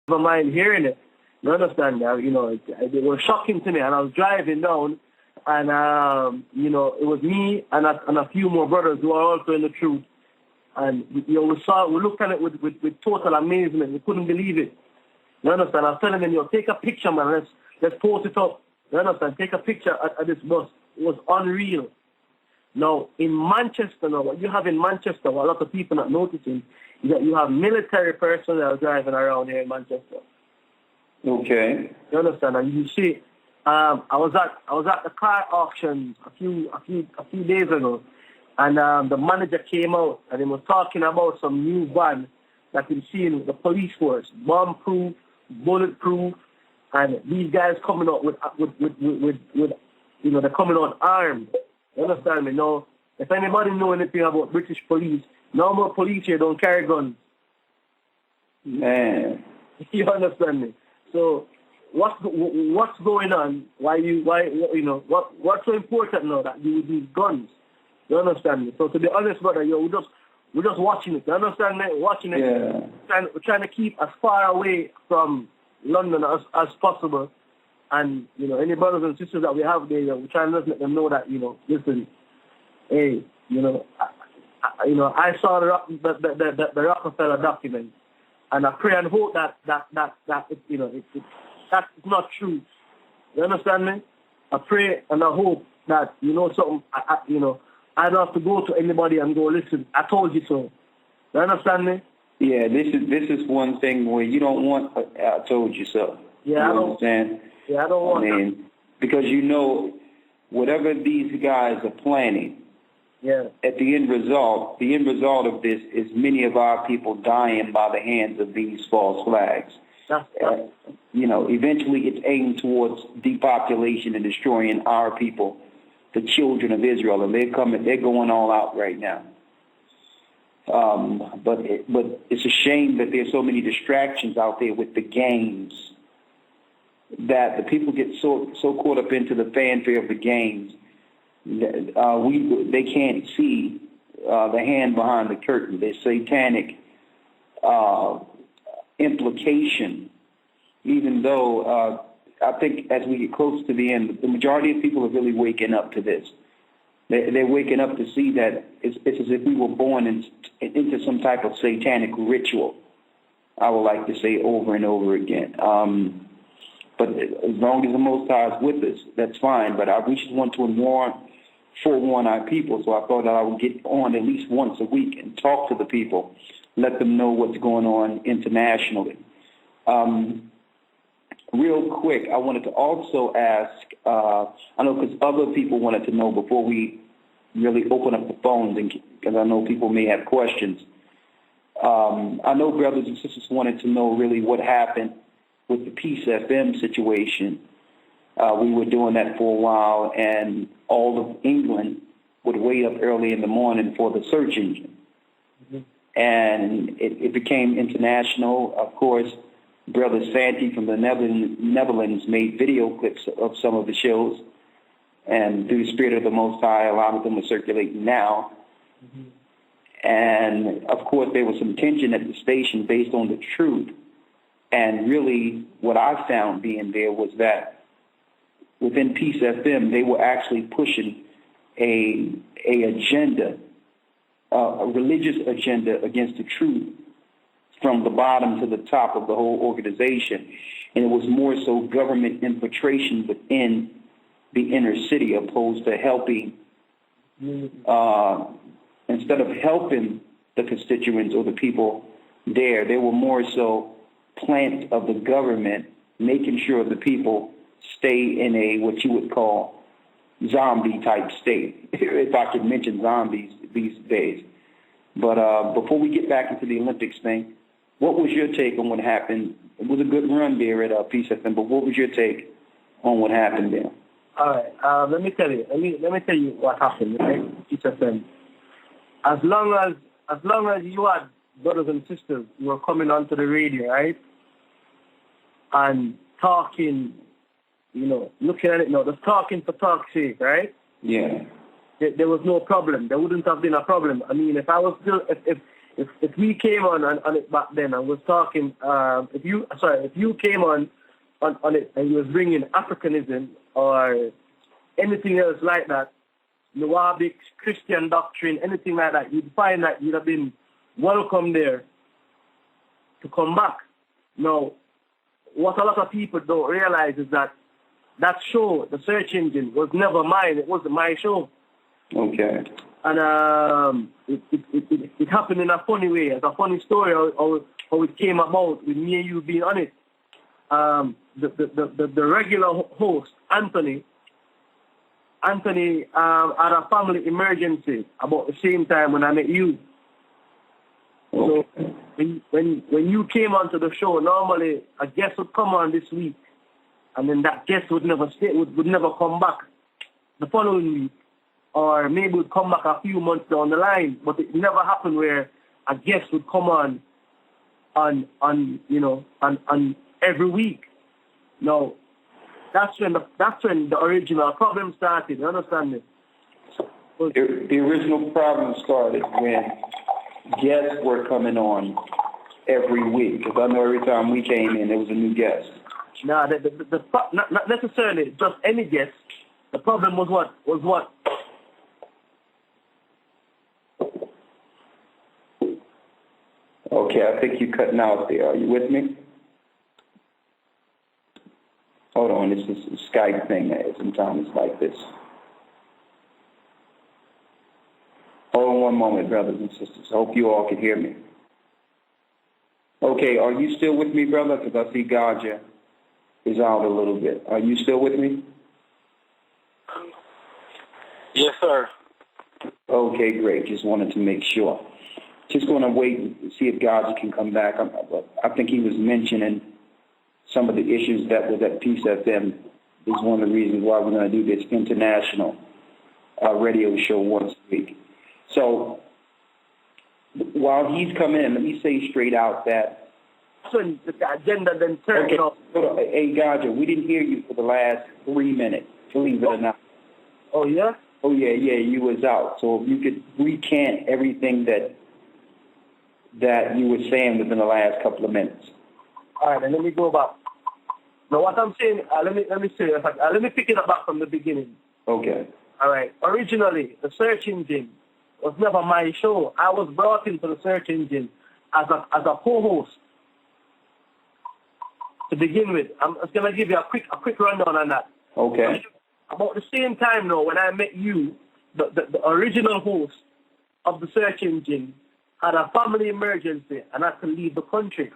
never mind hearing it. You understand? It was shocking to me, and I was driving down, and it was me and a few more brothers who are also in the truth, and we looked at it with total amazement. We couldn't believe it. You understand? I was telling them, take a picture, man. Let's post it up. You understand? Take a picture at this bus. It was unreal. Now, in Manchester, what you have in Manchester, what a lot of people not noticing, is that you have military personnel driving around here in Manchester. Okay. You understand? And you see, I was at the car auctions a few days ago, and the manager came out and he was talking about some new van that he's seen with the police force, bomb-proof, bulletproof, and these guys coming out with they're coming out armed. You understand me? Now, if anybody know anything about British police, normal police here don't carry guns. Man. You understand me? So what's going on? What's so important now that you with these guns? You understand me? So to be honest, brother, we're just watching it. You understand me? Watching it. Yeah. We're trying to keep as far away from London as possible. And any brothers and sisters that we have there, we're trying to let them know that listen, hey, I saw the Rockefeller document. And I pray and hope that that's not true. You understand me? I pray and I hope that something. I don't have to go to anybody and go, listen, I told you so. You understand me? Yeah, this is one thing where you don't want I told you so. Yeah, you understand? Yeah, I don't want. Because whatever these guys are planning. Yeah. At the end result of this is many of our people dying by the hands of these false flags. Eventually it's aimed towards depopulation and destroying our people, the children of Israel, and they're going all out right now. But it's a shame that there's so many distractions out there with the games, that the people get so caught up into the fanfare of the games. They can't see the hand behind the curtain. There's satanic implication, even though I think as we get close to the end, the majority of people are really waking up to this. They're waking up to see that it's as if we were born into some type of satanic ritual, I would like to say over and over again. But as long as the Most High is with us, that's fine. But we just want to forewarn our people, so I thought that I would get on at least once a week and talk to the people, let them know what's going on internationally. Real quick, I wanted to also ask, I know because other people wanted to know before we really open up the phones, because I know people may have questions. I know brothers and sisters wanted to know really what happened with the Peace FM situation. We were doing that for a while, and all of England would wait up early in the morning for the search engine. Mm-hmm. And it became international. Of course, Brother Santi from the Netherlands made video clips of some of the shows, and through the Spirit of the Most High, a lot of them are circulating now. Mm-hmm. And, of course, there was some tension at the station based on the truth. And really what I found being there was that within Peace FM, they were actually pushing a agenda, a religious agenda against the truth from the bottom to the top of the whole organization. And it was more so government infiltration within the inner city opposed to helping, instead of helping the constituents or the people there, they were more so plant of the government, making sure the people stay in a what you would call zombie type state, if I could mention zombies these days. But before we get back into the Olympics thing, what was your take on what happened? It was a good run there at Peace FM, but what was your take on what happened there? All right, let me tell you. Let me tell you what happened. Right? Peace FM. As long as you had brothers and sisters who were coming onto the radio, right, and talking, looking at it now, just talking for talk's sake, right? Yeah. There was no problem. There wouldn't have been a problem. I mean, if I was still, if if we came on it back then and was talking, if you came on it and you was bringing Africanism or anything else like that, Nuwabic, Christian doctrine, anything like that, you'd find that you'd have been welcome there to come back. Now, what a lot of people don't realize is that show, the search engine, was never mine. It wasn't my show. Okay. And it happened in a funny way. It's a funny story how it came about with me and you being on it. The regular host, Anthony had a family emergency about the same time when I met you. So when you came onto the show, normally a guest would come on this week, and then that guest would never come back the following week, or maybe would come back a few months down the line. But it never happened where a guest would come on every week. No, that's when the original problem started. You understand me? The original problem started when guests were coming on every week. Because I know every time we came in, there was a new guest. No, not necessarily just any guest. The problem was what? Okay, I think you're cutting out there. Are you with me? Hold on, this is a Skype thing. Sometimes it's like this. Hold on one moment, brothers and sisters. I hope you all can hear me. Okay, are you still with me, brother? Because I see Gaja is out a little bit. Are you still with me? Yes, sir. Okay, great. Just wanted to make sure. Just going to wait and see if Gaja can come back. I think he was mentioning some of the issues that was at Peace FM. This is one of the reasons why we're going to do this international radio show once a week. So while he's coming in, let me say straight out that the agenda then turned off. Hey, Gaja, we didn't hear you for the last 3 minutes, believe it or not. Oh, yeah? Oh, yeah, you was out. So if you could recant everything that you were saying within the last couple of minutes. All right, then let me go back. Now, what I'm saying, let me say, let me pick it up back from the beginning. Okay. All right. Originally, the search engine was never my show. I was brought into the search engine as a co-host. To begin with, I'm just gonna give you a quick rundown on that. Okay. About the same time, though, when I met you, the original host of the search engine had a family emergency and had to leave the country.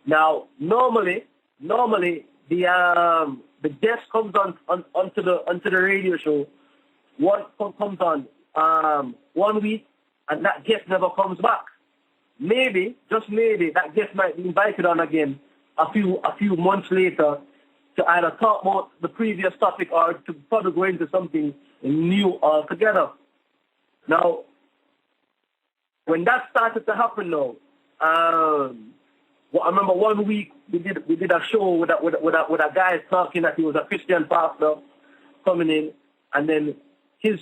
Now, normally the guest comes onto the radio show. One comes on 1 week, and that guest never comes back. Maybe, just maybe, that guest might be invited on again a few months later to either talk about the previous topic or to probably go into something new altogether. Now, when that started to happen, though, I remember 1 week we did a show with a guy talking that he was a Christian pastor coming in, and then his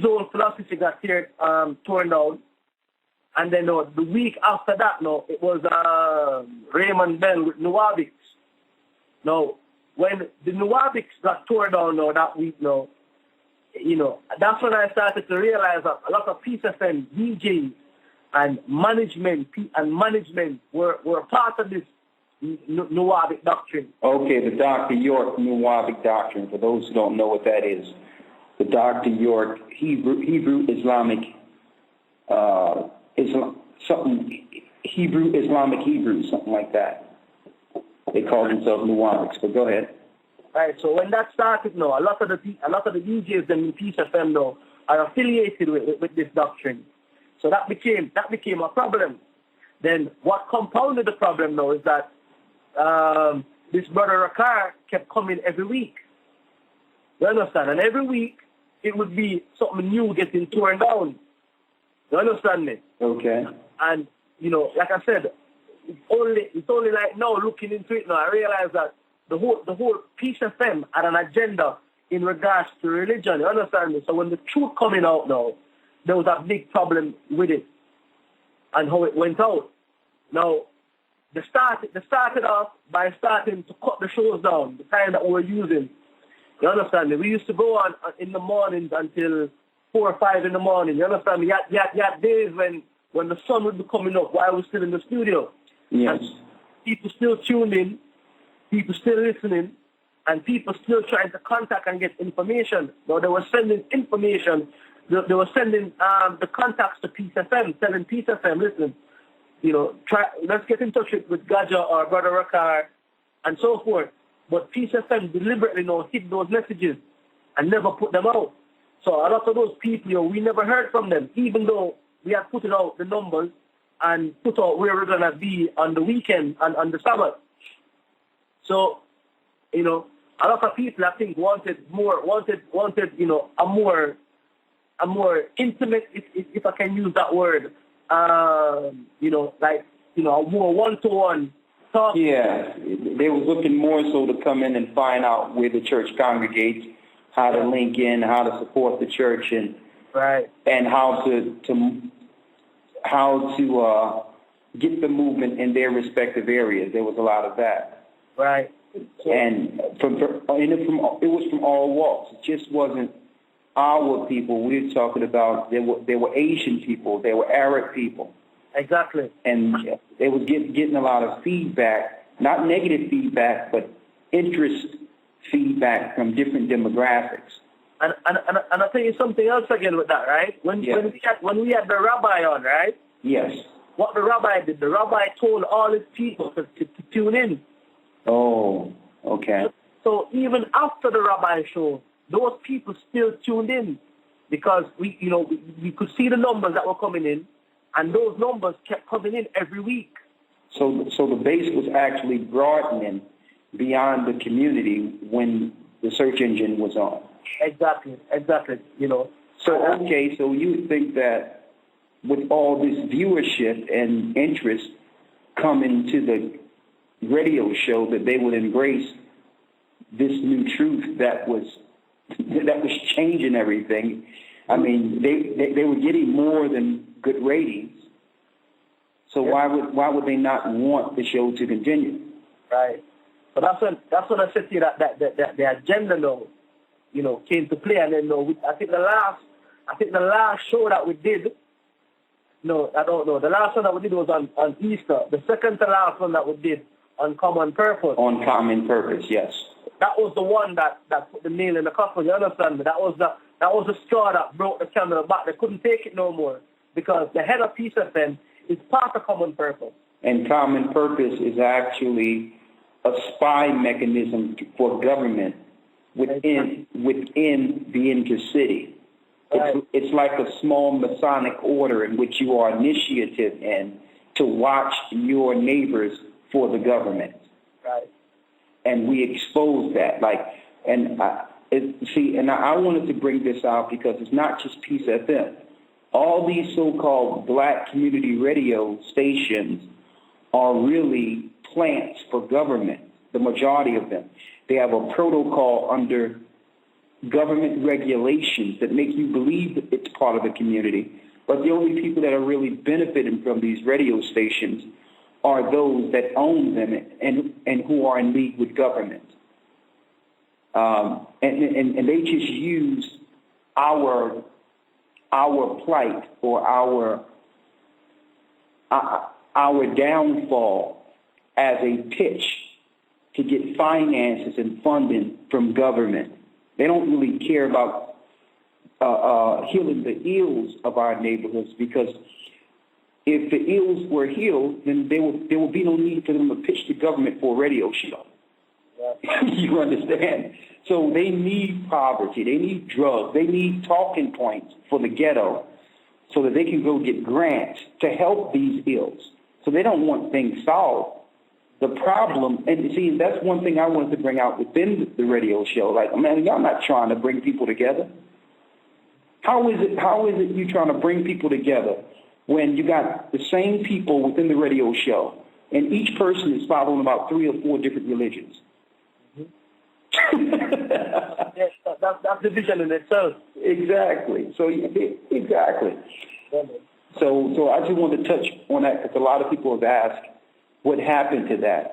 old philosophy got torn down. And then the week after that, it was Raymond Bell with Nuwabics. Now, when the Nuwabics got torn down that week, that's when I started to realize that a lot of Peace FM DJs and management were part of this Nuwabic doctrine. Okay, the Dr. York Nuwabic doctrine. For those who don't know what that is, the Dr. York Hebrew Islamic something like that. They call themselves Nuwabics. But go ahead. Right. So when that started, a lot of the DJs in Peace FM are affiliated with this doctrine. So that became a problem. Then what compounded the problem is that this brother Rakar kept coming every week. You understand? And every week it would be something new getting torn down. You understand me? Okay. And like I said, it's only like now looking into it now, I realize that the whole Peace FM had an agenda in regards to religion. You understand me? So when the truth coming out now, there was a big problem with it. and how it went out. Now, they started off by starting to cut the shows down, the time that we were using. You understand me? We used to go on in the mornings until 4 or 5 in the morning. You understand me? You had days when the sun would be coming up while I was still in the studio. Yes. And people still tuned in, people still listening, and people still trying to contact and get information. Now, they were sending information. They were sending the contacts to Peace FM, telling Peace FM, listen, let's get in touch with Gaja or Brother Rakar and so forth. But Peace FM deliberately hid those messages and never put them out. So a lot of those people, we never heard from them, even though we had put out the numbers and put out where we're going to be on the weekend and on the Sabbath. So, a lot of people, I think, wanted a more intimate, if I can use that word, a more one-to-one talk. Yeah, they were looking more so to come in and find out where the church congregates, how to link in, how to support the church, and right, and how to get the movement in their respective areas. There was a lot of that. Right. And it was from all walks. It just wasn't our people. We're talking about there were Asian people, there were Arab people. Exactly. And they were getting a lot of feedback, not negative feedback, but interest feedback from different demographics. And I'll tell you something else again with that, right? When we had the rabbi on, right? Yes. What the rabbi did, the rabbi told all his people to tune in. Oh, okay. So even after the rabbi show, those people still tuned in because we could see the numbers that were coming in, and those numbers kept coming in every week. So the base was actually broadening beyond the community when the search engine was on. Exactly. So you would think that with all this viewership and interest coming to the radio show, that they would embrace this new truth that was changing everything. I mean, they were getting more than good ratings. So why would they not want the show to continue? Right. So that's when I said to you that the agenda came to play, and then I think the last show that we did. No, I don't know. The last one that we did was on Easter. The second to last one that we did on Common Purpose. On Common Purpose, yes. That was the one that put the nail in the coffin. You understand me? That was the straw that broke the camel back. They couldn't take it no more because the head of Peace FM is part of Common Purpose. And Common Purpose is actually a spy mechanism for government within the intercity. Right. It's like a small Masonic order in which you are initiative in to watch your neighbors for the government. Right. And we expose that. I wanted to bring this out because it's not just Peace FM. All these so-called black community radio stations are really plants for government, the majority of them. They have a protocol under government regulations that make you believe that it's part of the community. But the only people that are really benefiting from these radio stations are those that own them and who are in league with government. And they just use our plight or our downfall as a pitch to get finances and funding from government. They don't really care about healing the ills of our neighborhoods, because if the ills were healed, then there would be no need for them to pitch the government for a radio show. Yeah. You understand? So they need poverty. They need drugs. They need talking points for the ghetto so that they can go get grants to help these ills. So they don't want things solved. The problem, and see, that's one thing I wanted to bring out within the radio show. Like, man, y'all not trying to bring people together. How is it you trying to bring people together when you got the same people within the radio show and each person is following about 3 or 4 different religions? Yes, that's division in itself. Exactly. So exactly. So I just wanted to touch on that because a lot of people have asked what happened to that.